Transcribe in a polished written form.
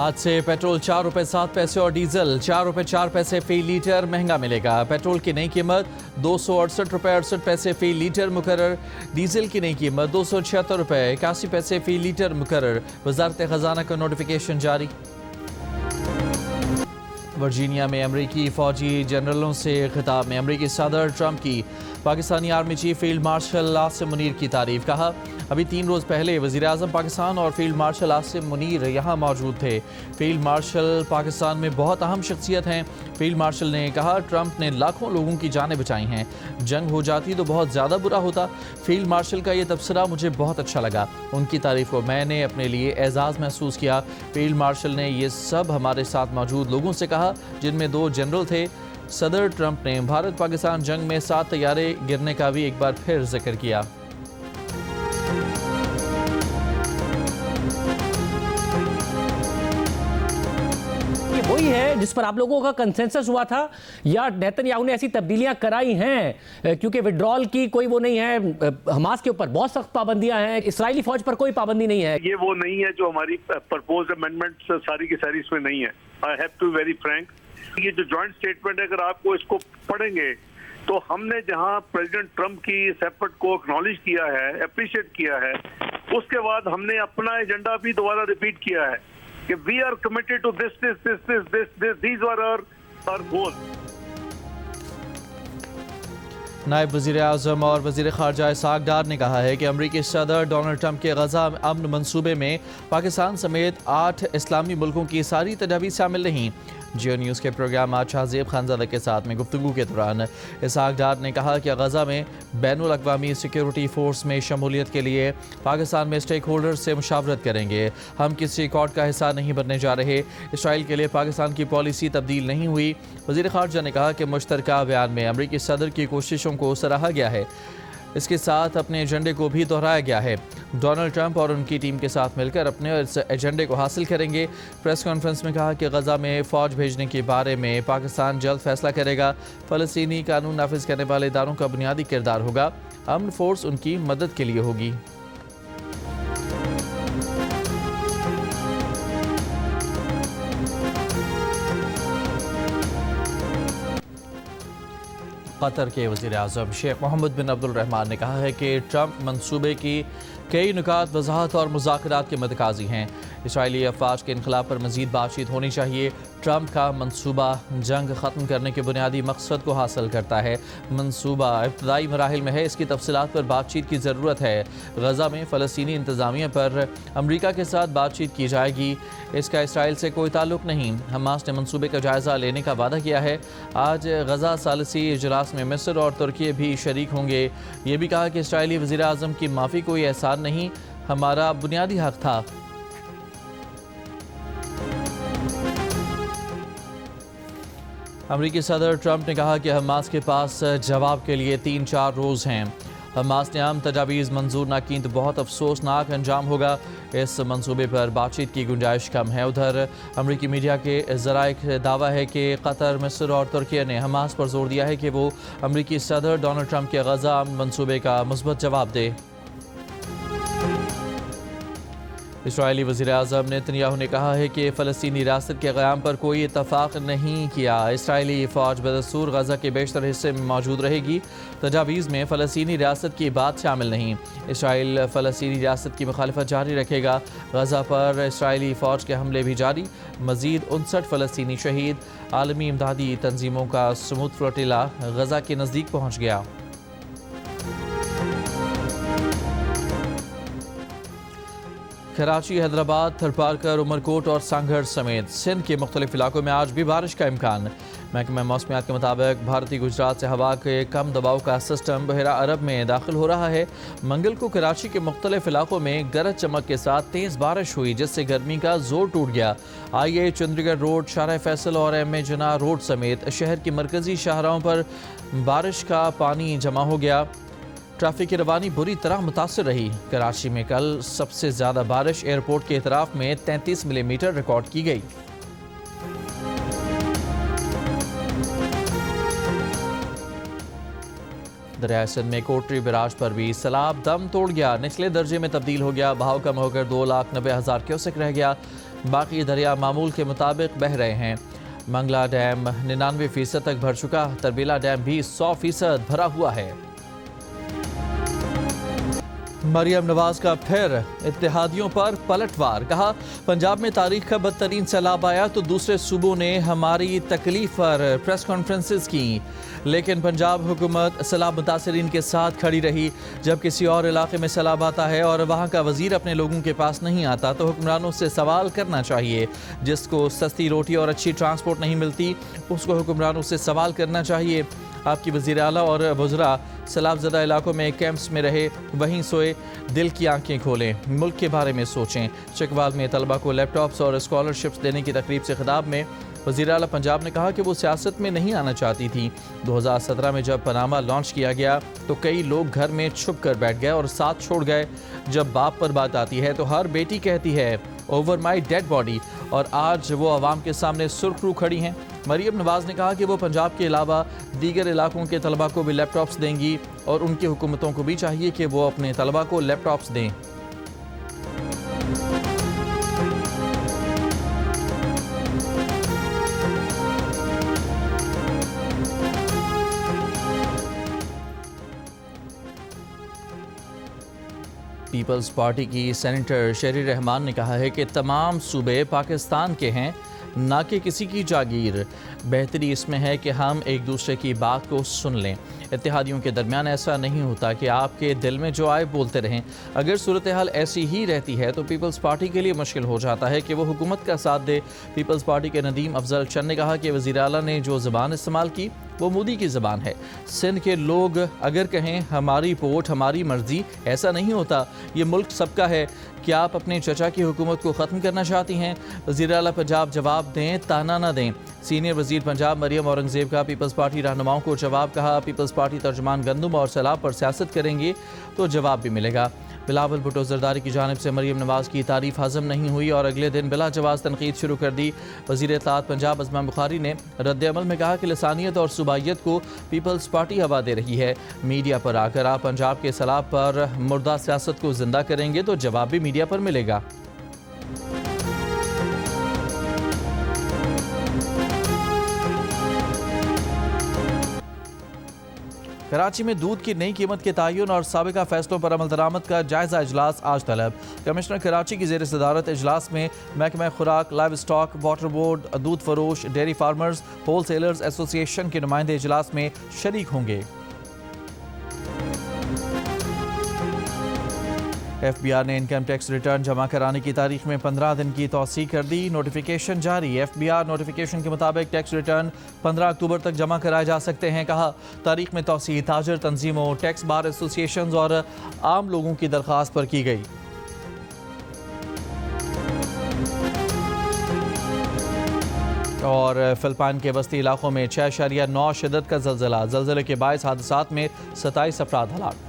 आज से पेट्रोल 4 रुपये 7 पैसे और डीजल 4 रुपये 4 पैसे फी लीटर महंगा मिलेगा। पेट्रोल की नई कीमत 268 रुपये 68 पैसे फी लीटर मुकर्रर। डीजल की नई कीमत 276 रुपये 81 पैसे फी लीटर मुकर्रर। वजारत खजाना का नोटिफिकेशन जारी। वर्जीनिया में अमरीकी फौजी जनरलों से खिताब में अमरीकी सदर ट्रंप की Pakistani army chief field marshal Asim Munir की तारीफ। कहा, अभी 3 रोज़ पहले वज़ीर आज़म पाकिस्तान और फील्ड मार्शल आसिम मुनीर यहाँ मौजूद थे। फील्ड मार्शल पाकिस्तान में बहुत अहम शख्सियत हैं। फील्ड मार्शल ने कहा, ट्रंप ने लाखों लोगों की जानें बचाई हैं। जंग हो जाती तो बहुत ज़्यादा बुरा होता। फील्ड मार्शल का ये तबसरा मुझे बहुत अच्छा लगा। उनकी तारीफ को मैंने अपने लिए एजाज़ महसूस किया। फील्ड मार्शल ने ये सब हमारे साथ मौजूद लोगों से कहा, जिनमें 2 जनरल थे। सदर ट्रंप ने भारत पाकिस्तान जंग में 7 तैयारे गिरने का भी एक बार फिर जिक्र किया। वही है जिस पर आप लोगों का कंसेंसस हुआ था, या नेतन्याहू ने ऐसी तब्दीलियां कराई हैं? क्योंकि विड्रॉल की कोई वो नहीं है, हमास के ऊपर बहुत सख्त पाबंदियां हैं, इस्राएली फौज पर कोई पाबंदी नहीं है। ये वो नहीं है जो हमारी प्रपोज अमेंडमेंट सारी की सारी इसमें नहीं है। I have to very frank, ये जो जॉइंट स्टेटमेंट है, अगर आपको इसको पढ़ेंगे तो हमने जहां प्रेसिडेंट ट्रंप की इस एफर्ट को एक्नॉलेज किया है, अप्रिशिएट किया है, उसके बाद हमने अपना एजेंडा भी दोबारा रिपीट किया है कि we are committed to these are our goals. नायब वज़ीर आज़म और वज़ीर ख़ारजा इसहाक़ डार ने कहा है कि अमरीकी सदर डोनाल्ड ट्रंप के गज़ा अमन मंसूबे में पाकिस्तान समेत 8 इस्लामी मुल्कों की सारी तजावीज़ शामिल नहीं। जियो न्यूज़ के प्रोग्राम आज शाहज़ेब खानज़ादा के साथ में गुफ्तगू के दौरान इसहाक़ डार ने कहा कि गज़ा में बैनुल अक़वामी सिक्योरिटी फोर्स में शमूलियत के लिए पाकिस्तान में स्टेक होल्डर से मुशावरत करेंगे। हम किसी कॉर्ड का हिस्सा नहीं बनने जा रहे। इसराइल के लिए पाकिस्तान की पॉलिसी तब्दील नहीं हुई। वज़ीर ख़ारजा ने कहा कि मुश्तरका बयान में अमरीकी सदर की कोशिशों को सराहा गया है। इसके साथ अपने एजेंडे को भी दोहराया गया है। डोनाल्ड ट्रंप और उनकी टीम के साथ मिलकर अपने इस एजेंडे को हासिल करेंगे। प्रेस कॉन्फ्रेंस में कहा कि गज़ा में फ़ौज भेजने के बारे में पाकिस्तान जल्द फैसला करेगा। फ़लस्तीनी कानून नाफिज करने वाले इदारों का बुनियादी किरदार होगा। अमन फोर्स उनकी मदद के लिए होगी। कतर के वज़ीर आज़म शेख मोहम्मद बिन अब्दुल रहमान ने कहा है कि ट्रंप मंसूबे की कई नुकात वजाहत और मुज़ाकरात के मदकाजी हैं। इसराइली अफवाज के इनखलाब पर मज़ीद बातचीत होनी चाहिए। ट्रंप का मंसूबा जंग ख़त्म करने के बुनियादी मकसद को हासिल करता है। मंसूबा इब्तदाई मराहिल में है, इसकी तफसीलात पर बातचीत की ज़रूरत है। गज़ा में फ़लस्तीनी इंतज़ामिया पर अमरीका के साथ बातचीत की जाएगी। इसका इसराइल से कोई ताल्लुक़ नहीं। हमास ने मंसूबे का जायज़ा लेने का वादा किया है। आज गज़ा सालसी इजलास में मिस्र और तुर्की भी शरीक होंगे। ये भी कहा कि इसराइली वज़ीर आज़म की माफ़ी कोई एहसान नहीं, हमारा बुनियादी हक़ था। अमरीकी सदर ट्रंप ने कहा कि हमास के पास जवाब के लिए 3-4 रोज़ हैं। हमास ने आम तजावीज़ मंजूर ना की तो बहुत अफसोसनाक अंजाम होगा। इस मंसूबे पर बातचीत की गुंजाइश कम है। उधर अमरीकी मीडिया के ज़राए का दावा है कि कतर, मिस्र और तुर्की ने हमास पर जोर दिया है कि वो अमरीकी सदर डोनाल्ड ट्रंप के गज़ा मंसूबे का मुस्बत जवाब दे। इसराइली वज़ीर आज़म नेतन्याहू ने कहा है कि फ़लस्तीनी रियासत के क़याम पर कोई इत्तफ़ाक़ नहीं किया। इसराइली फ़ौज बदस्तूर गज़ा के बेशतर हिस्से में मौजूद रहेगी। तजावीज़ में फ़लस्तीनी रियासत की बात शामिल नहीं। इसराइल फ़लस्तीनी रियासत की मुखालफत जारी रखेगा। गज़ा पर इसराइली फ़ौज के हमले भी जारी। मज़ीद 59 फ़लस्तीनी शहीद। आलमी इमदादी तंजीमों का समूद फ्लोटिला गज़ा के नज़दीक पहुँच गया। कराची, हैदराबाद, थरपारकर, उमरकोट और सांगढ़ समेत सिंध के मुख्तलिफ इलाकों में आज भी बारिश का इम्कान। महकमा मौसमियात के मुताबिक भारतीय गुजरात से हवा के कम दबाव का सिस्टम बहरा अरब में दाखिल हो रहा है। मंगल को कराची के मुख्तलिफ इलाकों में गरज चमक के साथ तेज़ बारिश हुई, जिससे गर्मी का जोर टूट गया। IA चंडीगढ़ रोड, शाहराह फैसल और MA जिन्ना रोड समेत शहर की मरकजी शाहराहों पर बारिश का पानी जमा हो गया। ट्रैफिक की रवानी बुरी तरह मुतासर रही। कराची में कल सबसे ज़्यादा बारिश एयरपोर्ट के इतराफ़ में 33 मिलीमीटर रिकॉर्ड की गई। दरिया सिंध में कोटरी बैराज पर भी सैलाब दम तोड़ गया, निचले दर्जे में तब्दील हो गया। बहाव कम होकर 2,90,000 क्यूसेक रह गया। बाकी दरिया मामूल के मुताबिक बह रहे हैं। मंगला डैम 99% तक भर चुका। तरबेला डैम भी 100% भरा हुआ है। मरियम नवाज का फिर इत्तेहादियों पर पलटवार, कहा पंजाब में तारीख का बदतरीन सैलाब आया तो दूसरे सूबों ने हमारी तकलीफ पर प्रेस कॉन्फ्रेंसेस की, लेकिन पंजाब हुकूमत सैलाब मुतासरीन के साथ खड़ी रही। जब किसी और इलाके में सैलाब आता है और वहाँ का वजीर अपने लोगों के पास नहीं आता तो हुक्मरानों से सवाल करना चाहिए। जिसको सस्ती रोटी और अच्छी ट्रांसपोर्ट नहीं मिलती उसको हुक्मरानों से सवाल करना चाहिए। आपकी वज़ीर आला और वज़रा सैलाबज़दा इलाकों में कैंप्स में रहे, वहीं सोए, दिल की आंखें खोलें, मुल्क के बारे में सोचें। चकवाल में तलबा को लैपटॉप्स और स्कॉलरशिप्स देने की तकरीब से खिताब में वज़ीर आला पंजाब ने कहा कि वो सियासत में नहीं आना चाहती थी। 2017 में जब पनामा लॉन्च किया गया तो कई लोग घर में छुप कर बैठ गए और साथ छोड़ गए। जब बाप पर बात आती है तो हर बेटी कहती है ओवर माई डेड बॉडी, और आज वो आवाम के सामने सुरखरू खड़ी हैं। मरियम नवाज ने कहा कि वो पंजाब के अलावा दीगर इलाकों के तलबा को भी लैपटॉप्स देंगी और उनकी हुकूमतों को भी चाहिए कि वो अपने तलबा को लैपटॉप्स दें। पीपल्स पार्टी की सेनेटर शेरी रहमान ने कहा है कि तमाम सूबे पाकिस्तान के हैं, ना कि किसी की जागीर। बेहतरी इसमें है कि हम एक दूसरे की बात को सुन लें। इत्तेहादियों के दरमियान ऐसा नहीं होता कि आपके दिल में जो आए बोलते रहें। अगर सूरत हाल ऐसी ही रहती है तो पीपल्स पार्टी के लिए मुश्किल हो जाता है कि वो हुकूमत का साथ दे। पीपल्स पार्टी के नदीम अफजल चंद ने कहा कि वज़ीर आला ने जो ज़बान इस्तेमाल की वो मोदी की ज़बान है। सिंध के लोग अगर कहें हमारी पोट हमारी मर्जी, ऐसा नहीं होता। ये मुल्क सबका है। क्या आप अपने चचा की हुकूमत को ख़त्म करना चाहती हैं? वज़ीर आला पंजाब जवाब दें, ताना ना दें। सीनियर वज़ीर पंजाब मरियम औरंगज़ेब का पीपल्स पार्टी रहनुमाओं को जवाब, कहा पीपल्स पार्टी तर्जुमान गंदम और सैलाब पर सियासत करेंगे तो जवाब भी मिलेगा। बिलावल भुट्टो जरदारी की जानिब से मरियम नवाज की तारीफ हजम नहीं हुई और अगले दिन बिला जवाब तनकीद शुरू कर दी। वज़ीर इत्तलात पंजाब अज़मा बुखारी ने रद्द-ए-अमल में कहा कि लसानियत और सूबाइयत को पीपल्स पार्टी हवा दे रही है। मीडिया पर आकर आप पंजाब के सैलाब पर मुर्दा सियासत को जिंदा करेंगे तो जवाब भी मीडिया पर मिलेगा। कराची में दूध की नई कीमत के तयन और साबिका फैसलों पर अमल दरामद का जायजा इजलास आज तलब। कमिश्नर कराची की ज़ेर सदारत इजलास में महकमा खुराक, लाइव स्टॉक, वाटर बोर्ड, दूध फरोश, dairy farmers, wholesalers association के नुमाइंदे इजलास में शरीक होंगे। FBI ने इनकम टैक्स रिटर्न जमा कराने की तारीख में 15 दिन की तौसीह कर दी। नोटिफिकेशन जारी। FBI नोटिफिकेशन के मुताबिक टैक्स रिटर्न 15 अक्टूबर तक जमा कराए जा सकते हैं। कहा तारीख में तौसीह ताजर तंजीमों, टैक्स बार एसोसिएशन और आम लोगों की दरख्वास्त पर की गई। और फिलिपाइन के वस्ती इलाकों में 6.9 शिद्दत का ज़लज़ला। ज़लज़ले के बायस हादसात में 27 अफराद हलाक।